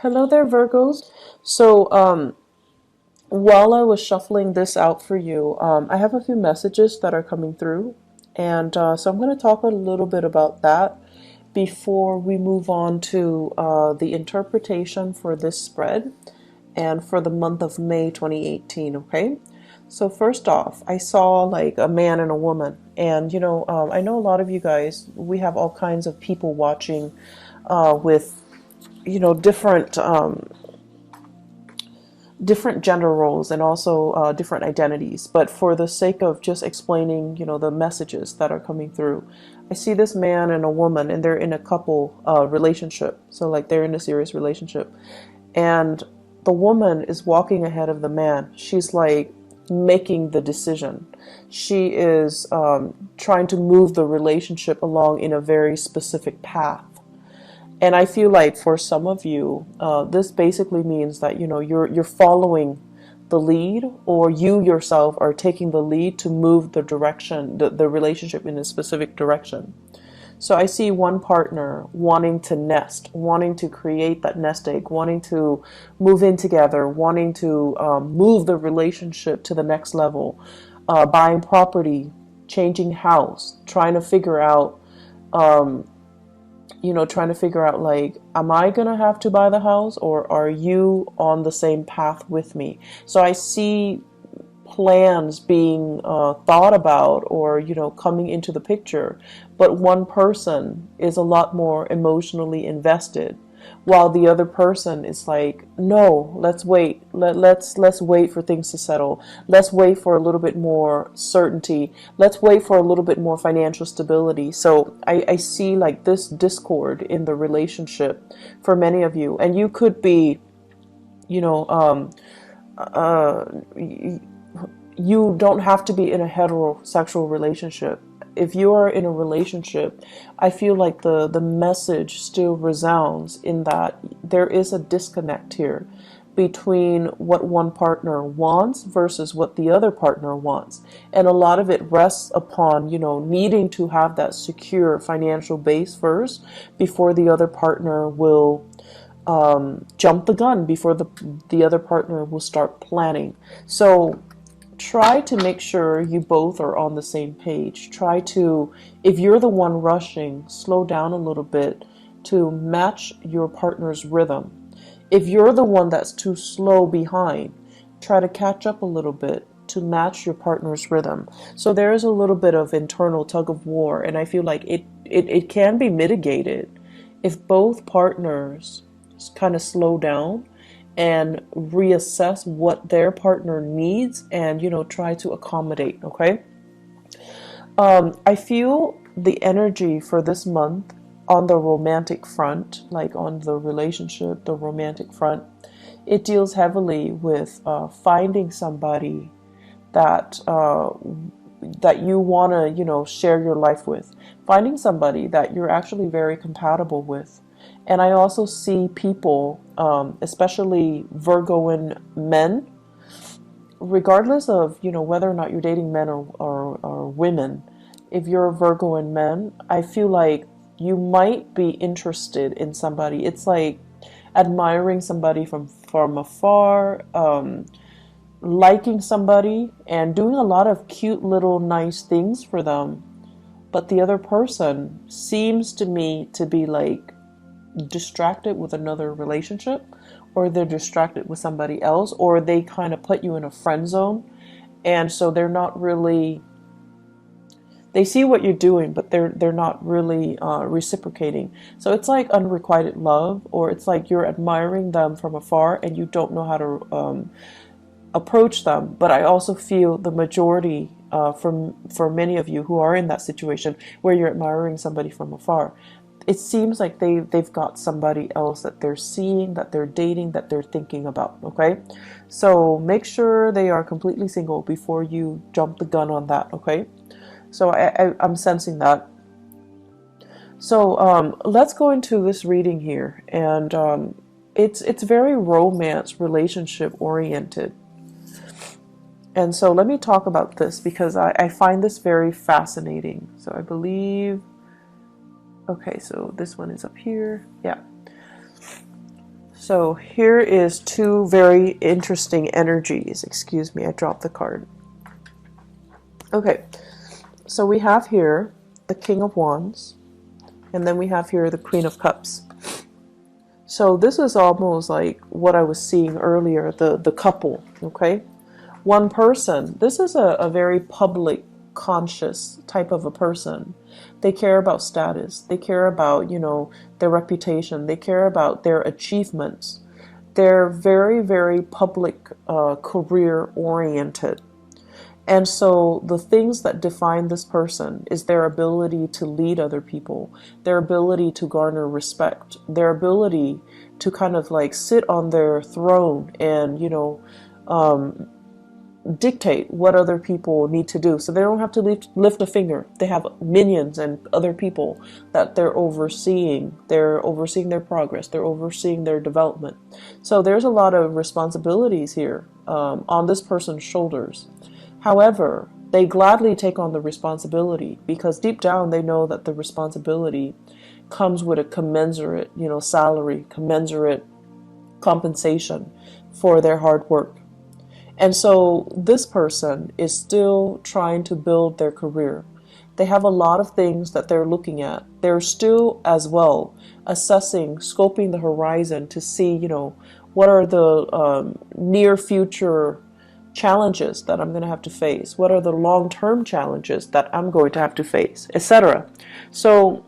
Hello there, Virgos. So, while I was shuffling this out for you, I have a few messages that are coming through. And so I'm going to talk a little bit about that before we move on to the interpretation for this spread and for the month of May 2018, okay? So, first off, I saw like a man and a woman. And, I know a lot of you guys, we have all kinds of people watching with different gender roles and also different identities. But for the sake of just explaining, the messages that are coming through, I see this man and a woman, and they're in a couple relationship. So like they're in a serious relationship, and the woman is walking ahead of the man. She's like making the decision. She is trying to move the relationship along in a very specific path. And I feel like for some of you, this basically means that you're following the lead, or you yourself are taking the lead to move the direction, the relationship in a specific direction. So I see one partner wanting to nest, wanting to create that nest egg, wanting to move in together, wanting to move the relationship to the next level, buying property, changing house, trying to figure out like, am I gonna have to buy the house, or are you on the same path with me? So I see plans being thought about, or coming into the picture, but one person is a lot more emotionally invested, while the other person is like, no, let's wait. Let's wait for things to settle. Let's wait for a little bit more certainty. Let's wait for a little bit more financial stability. So I see like this discord in the relationship for many of you, and you could be, you know uh you don't have to be in a heterosexual relationship. If you are in a relationship, I feel like the message still resounds in that there is a disconnect here between what one partner wants versus what the other partner wants. And a lot of it rests upon, needing to have that secure financial base first before the other partner will jump the gun, before the other partner will start planning. So try to make sure you both are on the same page. Try to, if you're the one rushing, slow down a little bit to match your partner's rhythm. If you're the one that's too slow behind, try to catch up a little bit to match your partner's rhythm. So there is a little bit of internal tug of war, and I feel like it can be mitigated if both partners kind of slow down and reassess what their partner needs, and try to accommodate. Okay. I feel the energy for this month on the romantic front, like on the relationship, the romantic front, it deals heavily with finding somebody that that you want to share your life with, finding somebody that you're actually very compatible with. And I also see people, especially Virgoan men, regardless of whether or not you're dating men or women. If you're a Virgoan man, I feel like you might be interested in somebody. It's like admiring somebody from afar, liking somebody and doing a lot of cute little nice things for them, but the other person seems to me to be like distracted with another relationship, or they're distracted with somebody else, or they kind of put you in a friend zone. And so they're not really, they see what you're doing, but they're not really reciprocating. So it's like unrequited love, or it's like you're admiring them from afar and you don't know how to approach them. But I also feel the majority, for many of you who are in that situation where you're admiring somebody from afar, it seems like they've got somebody else that they're seeing, that they're dating, that they're thinking about. Okay, so make sure they are completely single before you jump the gun on that. Okay, so I'm sensing that. So let's go into this reading here, and it's very romance relationship oriented. And so let me talk about this because I find this very fascinating. So I believe, okay, so this one is up here. Yeah. So here is two very interesting energies. Excuse me, I dropped the card. Okay, so we have here the King of Wands, and then we have here the Queen of Cups. So this is almost like what I was seeing earlier, the couple, okay? One person. This is a very public, conscious type of a person. They care about status. They care about, their reputation. They care about their achievements. They're very, very public, career oriented. And so the things that define this person is their ability to lead other people, their ability to garner respect, their ability to kind of like sit on their throne and, dictate what other people need to do. So they don't have to lift a finger. They have minions and other people that they're overseeing. They're overseeing their progress. They're overseeing their development. So there's a lot of responsibilities here on this person's shoulders. However, they gladly take on the responsibility because deep down they know that the responsibility comes with a commensurate, salary, commensurate compensation for their hard work. And so this person is still trying to build their career. They have a lot of things that they're looking at. They're still as well assessing, scoping the horizon to see, what are the near future challenges that I'm going to have to face? What are the long-term challenges that I'm going to have to face, etc. So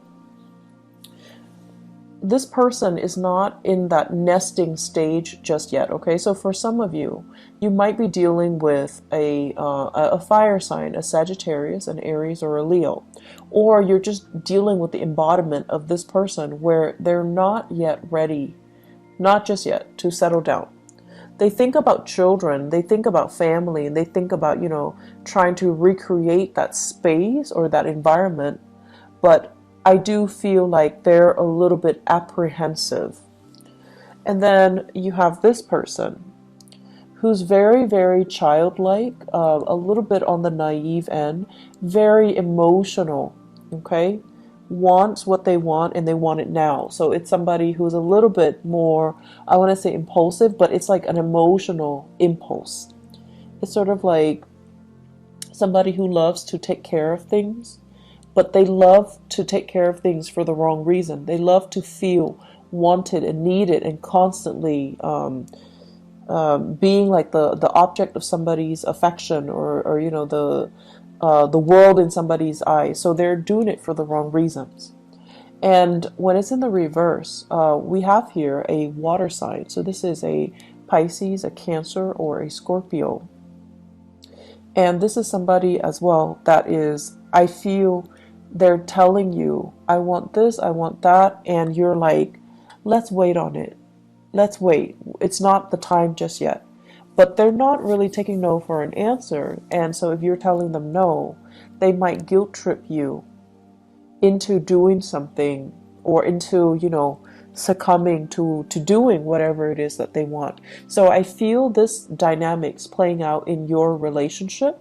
this person is not in that nesting stage just yet, okay? So for some of you, you might be dealing with a fire sign, a Sagittarius, an Aries, or a Leo. Or you're just dealing with the embodiment of this person where they're not yet ready, not just yet, to settle down. They think about children, they think about family, and they think about, trying to recreate that space or that environment. But I do feel like they're a little bit apprehensive. And then you have this person who's very, very childlike, a little bit on the naive end, very emotional, okay? Wants what they want and they want it now. So it's somebody who's a little bit more, I want to say impulsive, but it's like an emotional impulse. It's sort of like somebody who loves to take care of things, but they love to take care of things for the wrong reason. They love to feel wanted and needed and constantly being like the object of somebody's affection or the world in somebody's eyes. So they're doing it for the wrong reasons. And when it's in the reverse, we have here a water sign. So this is a Pisces, a Cancer, or a Scorpio. And this is somebody as well that is, I feel they're telling you, I want this, I want that. And you're like, let's wait on it. Let's wait. It's not the time just yet. But they're not really taking no for an answer. And so if you're telling them no, they might guilt trip you into doing something or into, succumbing to doing whatever it is that they want. So I feel this dynamics playing out in your relationship.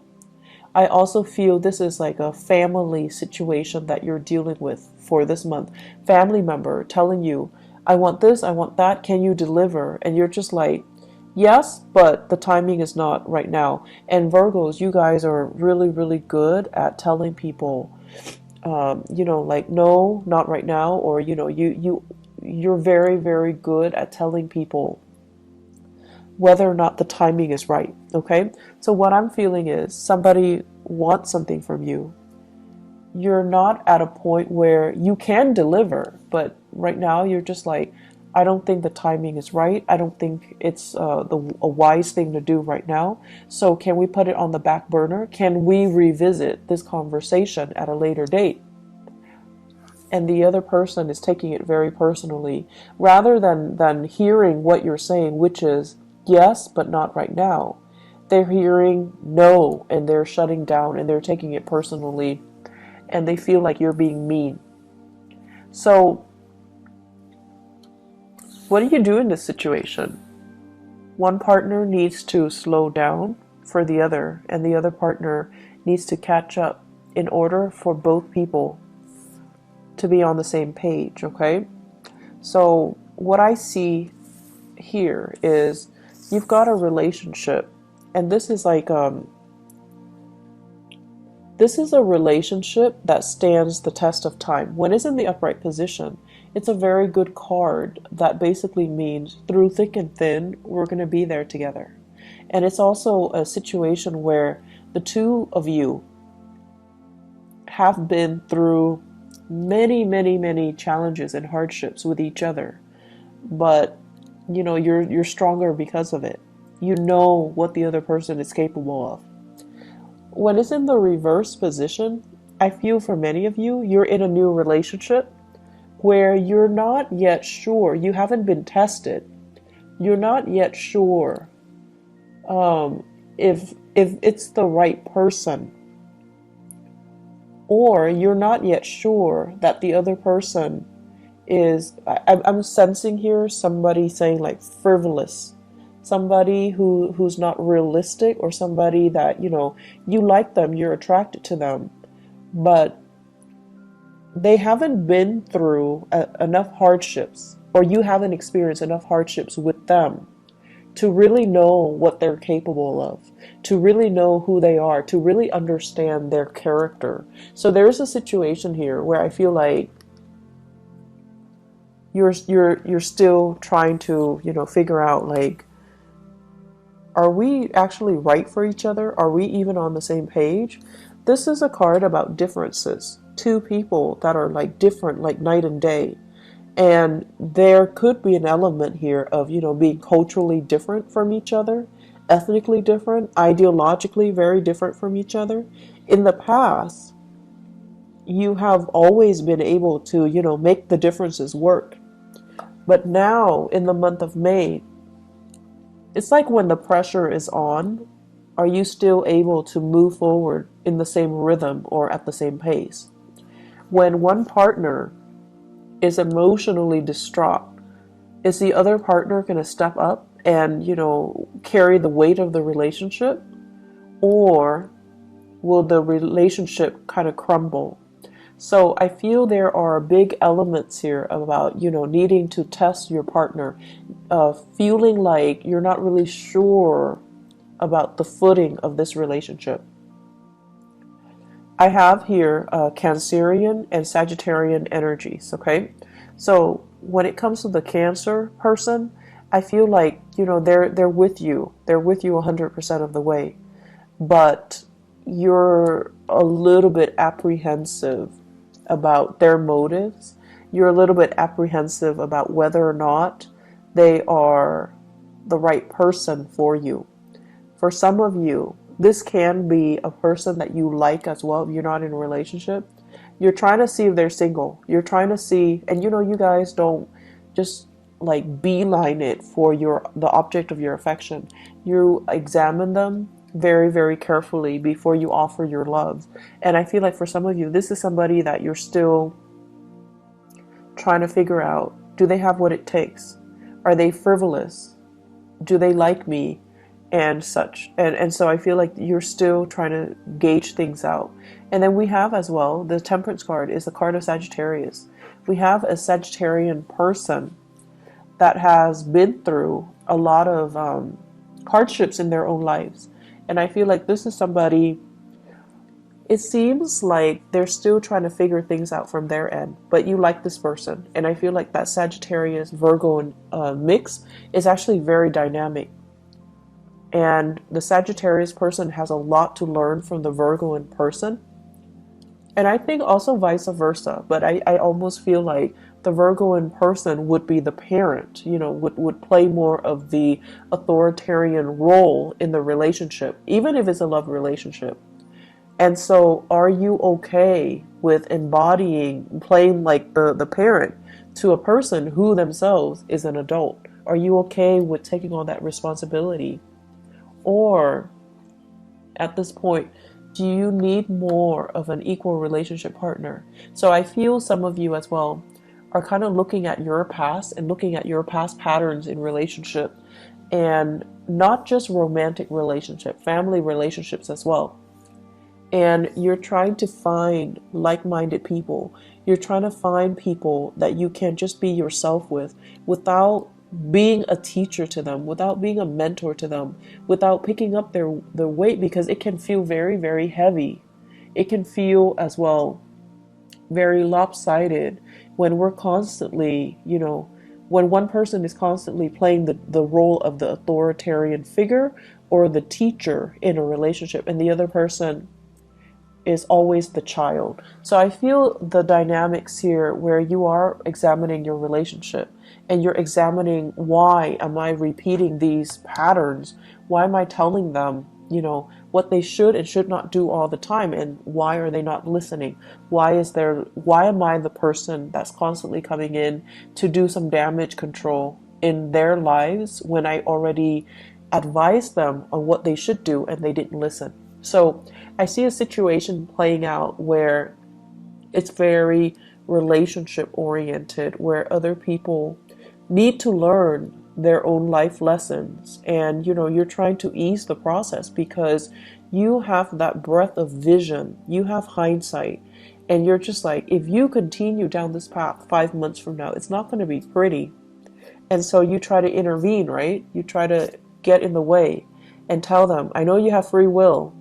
I also feel this is like a family situation that you're dealing with for this month. Family member telling you, I want this, I want that, can you deliver? And you're just like, yes, but the timing is not right now. And Virgos, you guys are really, really good at telling people, like, no, not right now. Or, you're very, very good at telling people whether or not the timing is right. Okay. So what I'm feeling is somebody wants something from you. You're not at a point where you can deliver, but right now you're just like, I don't think the timing is right. I don't think it's a wise thing to do right now. So can we put it on the back burner? Can we revisit this conversation at a later date? And the other person is taking it very personally, rather than hearing what you're saying, which is yes, but not right now. They're hearing no, and they're shutting down, and they're taking it personally, and they feel like you're being mean. So what do you do in this situation? One partner needs to slow down for the other, and the other partner needs to catch up in order for both people to be on the same page, okay? So what I see here is you've got a relationship, and this is like this is a relationship that stands the test of time. When it's in the upright position, it's a very good card that basically means through thick and thin, we're going to be there together. And it's also a situation where the two of you have been through many, many, many challenges and hardships with each other. But, you know, you're stronger because of it. You know what the other person is capable of. When it's in the reverse position, I feel for many of you, you're in a new relationship where you're not yet sure, you haven't been tested. You're not yet sure if it's the right person, or you're not yet sure that the other person is, I'm sensing here somebody saying like frivolous, somebody who's not realistic, or somebody that, you know, you like them, you're attracted to them, but they haven't been through enough hardships, or you haven't experienced enough hardships with them to really know what they're capable of, to really know who they are, to really understand their character. So there's a situation here where I feel like you're still trying to, you know, figure out like, are we actually right for each other? Are we even on the same page? This is a card about differences. Two people that are like different, like night and day. And there could be an element here of, you know, being culturally different from each other, ethnically different, ideologically very different from each other. In the past, you have always been able to, you know, make the differences work. But now in the month of May, it's like when the pressure is on, are you still able to move forward in the same rhythm or at the same pace? When one partner is emotionally distraught, is the other partner going to step up and, you know, carry the weight of the relationship? Or will the relationship kind of crumble? So I feel there are big elements here about, you know, needing to test your partner, feeling like you're not really sure about the footing of this relationship. I have here Cancerian and Sagittarian energies, okay? So when it comes to the Cancer person, I feel like, you know, they're with you. They're with you 100% of the way. But you're a little bit apprehensive about their motives. You're a little bit apprehensive about whether or not they are the right person for you. For some of you, this can be a person that you like as well if you're not in a relationship. You're trying to see if they're single. You're trying to see, and you know, you guys don't just like beeline it for the object of your affection. You examine them very, very carefully before you offer your love. And I feel like for some of you, this is somebody that you're still trying to figure out, do they have what it takes? Are they frivolous? Do they like me? And such. And so I feel like you're still trying to gauge things out. And then we have as well, the Temperance card is the card of Sagittarius. We have a Sagittarian person that has been through a lot of hardships in their own lives. And I feel like this is somebody, it seems like they're still trying to figure things out from their end, but you like this person. And I feel like that Sagittarius Virgo mix is actually very dynamic. And the Sagittarius person has a lot to learn from the Virgoan person. And I think also vice versa. But I almost feel like the Virgoan person would be the parent, you know, would play more of the authoritarian role in the relationship, even if it's a love relationship. And so are you okay with playing like the parent to a person who themselves is an adult? Are you okay with taking on that responsibility? Or at this point, do you need more of an equal relationship partner? So I feel some of you as well are kind of looking at your past and looking at your past patterns in relationship, and not just romantic relationship, family relationships as well. And you're trying to find like-minded people. You're trying to find people that you can just be yourself with without being a teacher to them, without being a mentor to them, without picking up their weight, because it can feel very, very heavy. It can feel as well very lopsided when we're constantly, when one person is constantly playing the role of the authoritarian figure or the teacher in a relationship, and the other person is always the child. So I feel the dynamics here where you are examining your relationship and you're examining, why am I repeating these patterns? Why am I telling them, what they should and should not do all the time, and why are they not listening? Why am I the person that's constantly coming in to do some damage control in their lives when I already advised them on what they should do and they didn't listen? So I see a situation playing out where it's very relationship oriented, where other people need to learn their own life lessons, and you're trying to ease the process because you have that breadth of vision, you have hindsight, and you're just like, if you continue down this path 5 months from now, it's not going to be pretty. And so you try to intervene, right? You try to get in the way and tell them, I know you have free will,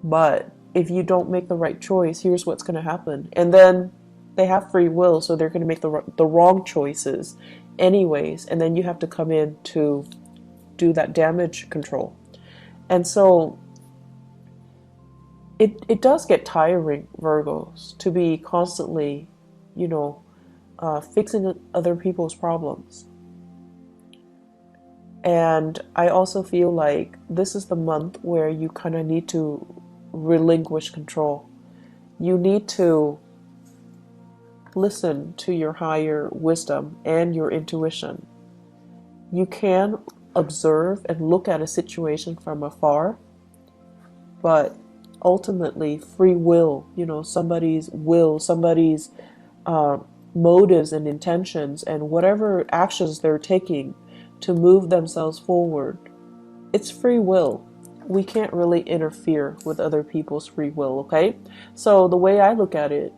but if you don't make the right choice, here's what's going to happen. And then they have free will, so they're going to make the wrong choices anyways. And then you have to come in to do that damage control. And so it does get tiring, Virgos, to be constantly, fixing other people's problems. And I also feel like this is the month where you kind of need to relinquish control. You need to listen to your higher wisdom and your intuition. You can observe and look at a situation from afar, but ultimately free will, somebody's motives and intentions and whatever actions they're taking to move themselves forward, it's free will. We can't really interfere with other people's free will, okay? So the way I look at it,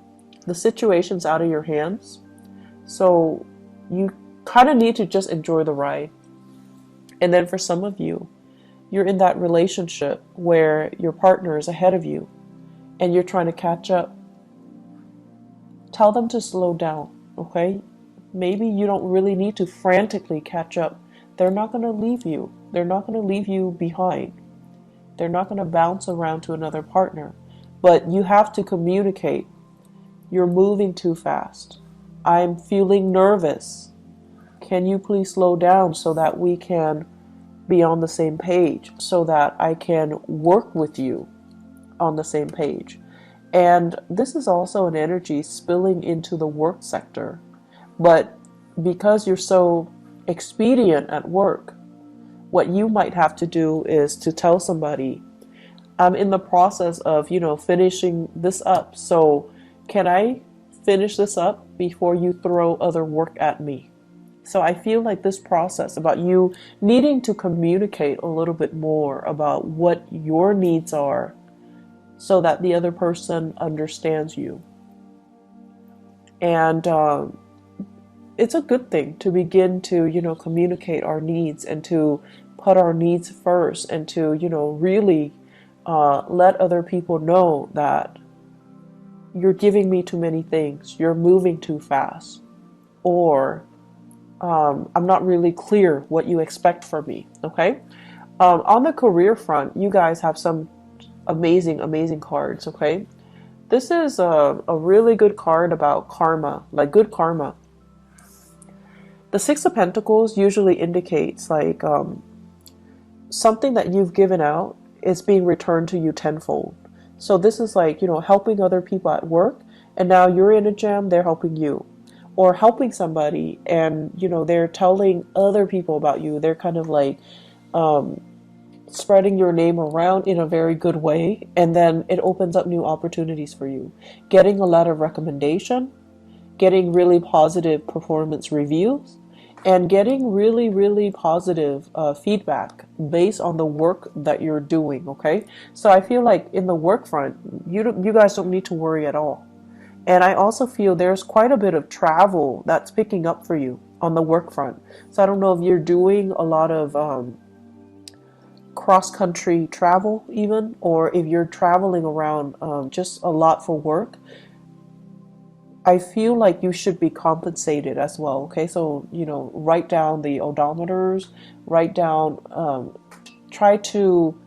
the situation's out of your hands, so you kind of need to just enjoy the ride. And then for some of you, you're in that relationship where your partner is ahead of you and you're trying to catch up. Tell them to slow down, okay? Maybe you don't really need to frantically catch up. They're not going to leave you. They're not going to leave you behind. They're not going to bounce around to another partner. But you have to communicate. You're moving too fast. I'm feeling nervous. Can you please slow down so that we can be on the same page, so that I can work with you on the same page? And this is also an energy spilling into the work sector. But because you're so expedient at work, what you might have to do is to tell somebody, I'm in the process of, finishing this up. So can I finish this up before you throw other work at me? So I feel like this process about you needing to communicate a little bit more about what your needs are so that the other person understands you. And it's a good thing to begin to, communicate our needs and to put our needs first and to, really let other people know that you're giving me too many things, you're moving too fast, or I'm not really clear what you expect from me, okay? On the career front, you guys have some amazing cards, okay? This is a really good card about karma, like good karma. The Six of Pentacles usually indicates like something that you've given out is being returned to you tenfold. So this is like, helping other people at work, and now you're in a jam, they're helping you. Or helping somebody and, they're telling other people about you. They're kind of like spreading your name around in a very good way. And then it opens up new opportunities for you. Getting a lot of recommendation, getting really positive performance reviews, and getting really, really positive feedback based on the work that you're doing, okay? So I feel like in the work front, you guys don't need to worry at all. And I also feel there's quite a bit of travel that's picking up for you. on the work front. So I don't know if you're doing a lot of cross-country travel even, or if you're traveling around just a lot for work. I feel like you should be compensated as well. Okay, so write down the odometers, write down, try to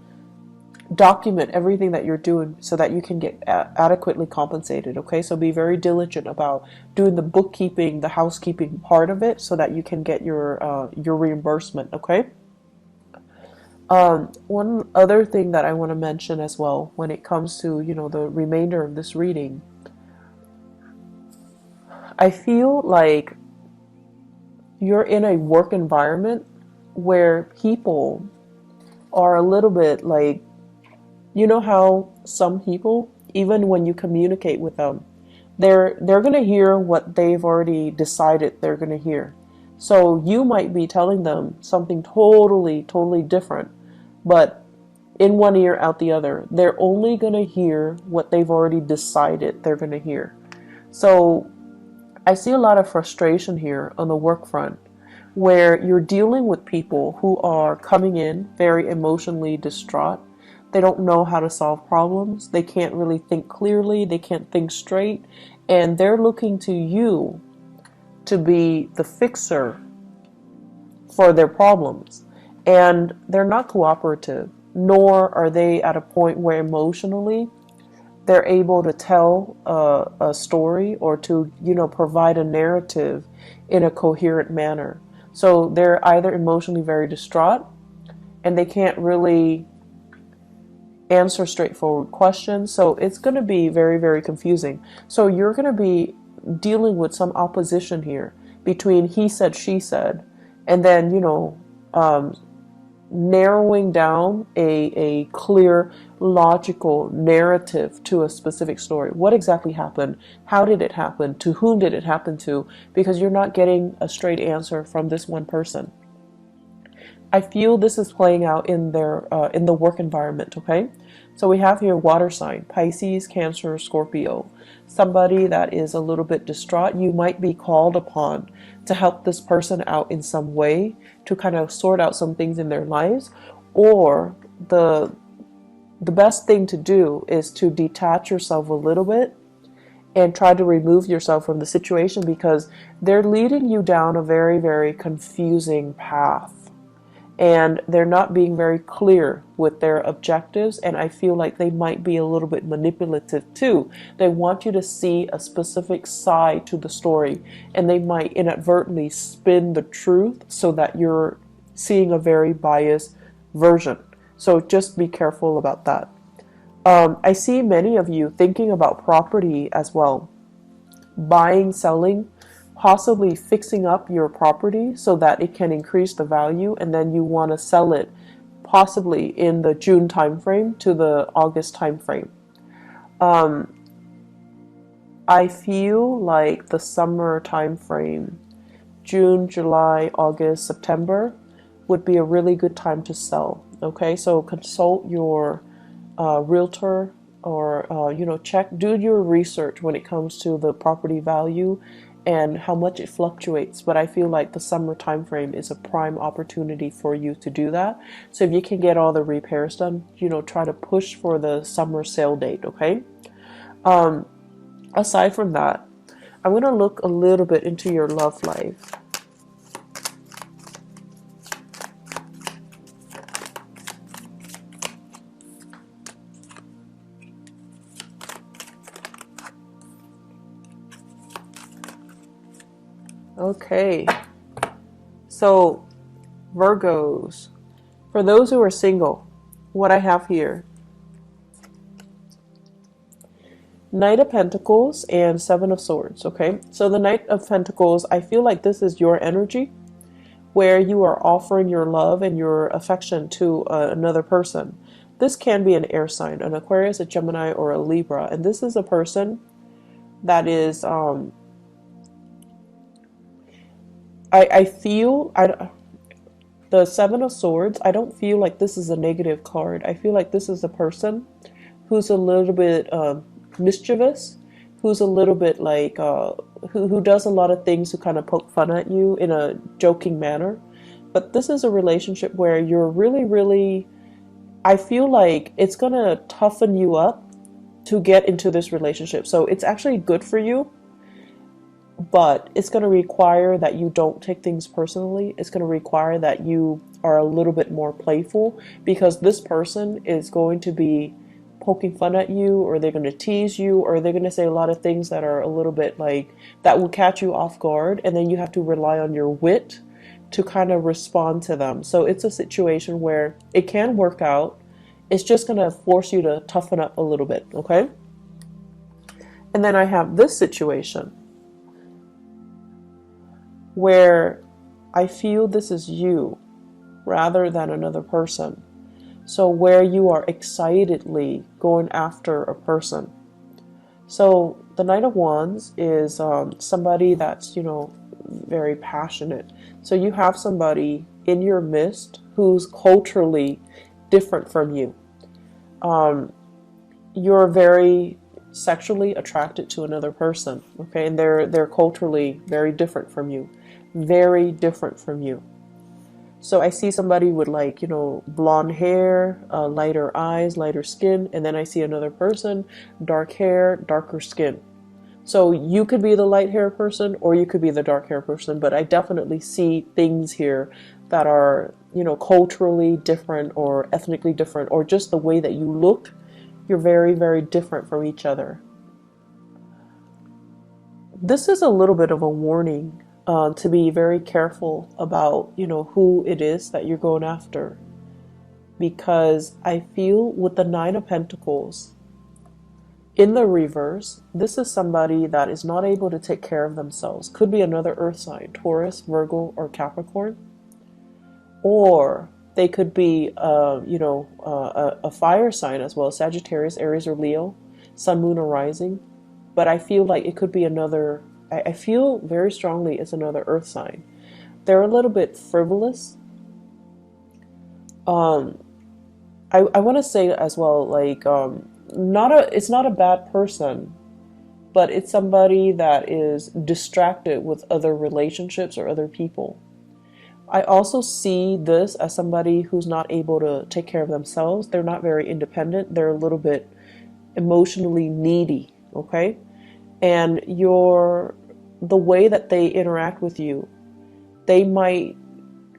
document everything that you're doing so that you can get adequately compensated. Okay, so be very diligent about doing the bookkeeping, the housekeeping part of it, so that you can get your reimbursement. Okay. One other thing that I want to mention as well when it comes to the remainder of this reading, I feel like you're in a work environment where people are a little bit like, how some people, even when you communicate with them, they're going to hear what they've already decided they're going to hear. So you might be telling them something totally, totally different, but in one ear, out the other. They're only going to hear what they've already decided they're going to hear. So I see a lot of frustration here on the work front, where you're dealing with people who are coming in very emotionally distraught. They don't know how to solve problems. They can't really think clearly. They can't think straight. And they're looking to you to be the fixer for their problems. And they're not cooperative, nor are they at a point where emotionally they're able to tell a story or to, provide a narrative in a coherent manner. So they're either emotionally very distraught and they can't really answer straightforward questions. So it's going to be very, very confusing. So you're going to be dealing with some opposition here between he said, she said, and then, narrowing down a clear, logical narrative to a specific story. What exactly happened? How did it happen? To whom did it happen to? Because you're not getting a straight answer from this one person. I feel this is playing out in the work environment. Okay, so we have here water sign: Pisces, Cancer, Scorpio. Somebody that is a little bit distraught. You might be called upon to help this person out in some way, to kind of sort out some things in their lives, or the best thing to do is to detach yourself a little bit and try to remove yourself from the situation, because they're leading you down a very, very confusing path. And they're not being very clear with their objectives, and I feel like they might be a little bit manipulative too. They want you to see a specific side to the story, and they might inadvertently spin the truth so that you're seeing a very biased version. So just be careful about that. I see many of you thinking about property as well. Buying, selling, possibly fixing up your property so that it can increase the value, and then you want to sell it possibly in the June timeframe to the August timeframe. I feel like the summer timeframe, June, July, August, September, would be a really good time to sell. Okay, so consult your realtor, or do your research when it comes to the property value and how much it fluctuates. But I feel like the summer time frame is a prime opportunity for you to do that. So if you can get all the repairs done, try to push for the summer sale date. Okay. Aside from that, I'm going to look a little bit into your love life. Okay, so Virgos, for those who are single, what I have here, Knight of Pentacles and Seven of Swords. Okay, so the Knight of Pentacles, I feel like this is your energy where you are offering your love and your affection to another person. This can be an air sign, an Aquarius, a Gemini, or a Libra, and this is a person that is I feel the Seven of Swords, I don't feel like this is a negative card. I feel like this is a person who's a little bit mischievous, who's a little bit like who does a lot of things to kind of poke fun at you in a joking manner. But this is a relationship where you're really, really, I feel like it's going to toughen you up to get into this relationship. So it's actually good for you, but it's going to require that you don't take things personally. It's going to require that you are a little bit more playful, because this person is going to be poking fun at you, or they're going to tease you, or they're going to say a lot of things that are a little bit like that will catch you off guard, and then you have to rely on your wit to kind of respond to them. So it's a situation where it can work out. It's just going to force you to toughen up a little bit, okay? And then I have this situation where I feel this is you rather than another person. So where you are excitedly going after a person. So the Knight of Wands is somebody that's, very passionate. So you have somebody in your midst who's culturally different from you. You're very sexually attracted to another person, okay? And they're culturally very different from you. Very different from you. So I see somebody with blonde hair, lighter eyes, lighter skin, and then I see another person, dark hair, darker skin. So you could be the light hair person or you could be the dark hair person, but I definitely see things here that are, culturally different or ethnically different, or just the way that you look, you're very, very different from each other. This is a little bit of a warning. To be very careful about, who it is that you're going after. Because I feel with the Nine of Pentacles, in the reverse, this is somebody that is not able to take care of themselves. Could be another earth sign, Taurus, Virgo, or Capricorn. Or they could be, a fire sign as well, Sagittarius, Aries, or Leo, Sun, Moon, or Rising. But I feel like it could be another, I feel very strongly it's another earth sign. They're a little bit frivolous. I want to say as well, it's not a bad person, but it's somebody that is distracted with other relationships or other people. I also see this as somebody who's not able to take care of themselves. They're not very independent. They're a little bit emotionally needy, okay? And the way that they interact with you, they might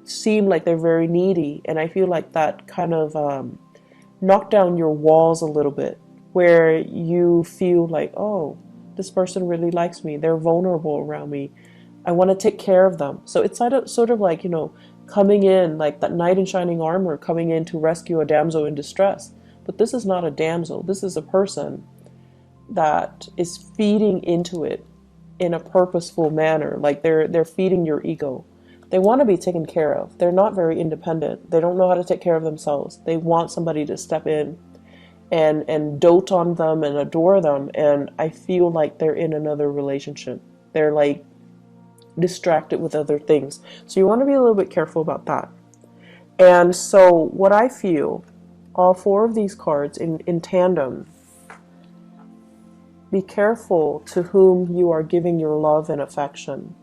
seem like they're very needy, and I feel like that kind of knocked down your walls a little bit, where you feel like, oh, this person really likes me, they're vulnerable around me, I want to take care of them. So it's sort of like, coming in like that knight in shining armor, coming in to rescue a damsel in distress. But this is not a damsel, this is a person that is feeding into it in a purposeful manner. Like they're feeding your ego. They want to be taken care of. They're not very independent. They don't know how to take care of themselves. They want somebody to step in and dote on them and adore them. And I feel like they're in another relationship. They're like distracted with other things. So you want to be a little bit careful about that. And so what I feel, all four of these cards in tandem, be careful to whom you are giving your love and affection.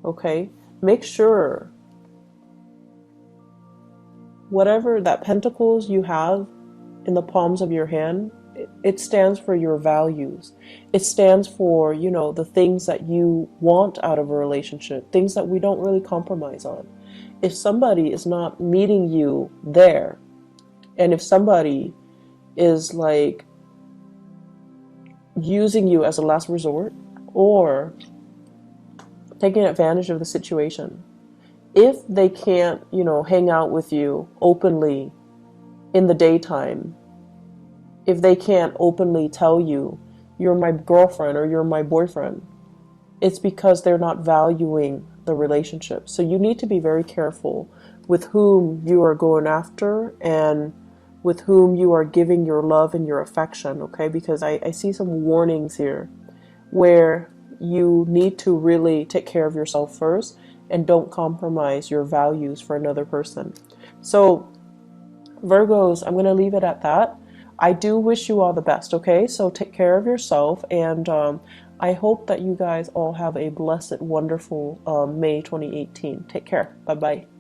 Okay? Make sure whatever that pentacles you have in the palms of your hand, it stands for your values. It stands for, the things that you want out of a relationship, things that we don't really compromise on. If somebody is not meeting you there, and if somebody is like using you as a last resort or taking advantage of the situation, if they can't, hang out with you openly in the daytime, if they can't openly tell you, you're my girlfriend or you're my boyfriend, it's because they're not valuing the relationship. So you need to be very careful with whom you are going after and with whom you are giving your love and your affection, okay? Because I see some warnings here where you need to really take care of yourself first and don't compromise your values for another person. So Virgos, I'm going to leave it at that. I do wish you all the best, okay? So take care of yourself, and I hope that you guys all have a blessed, wonderful May 2018. Take care. Bye bye.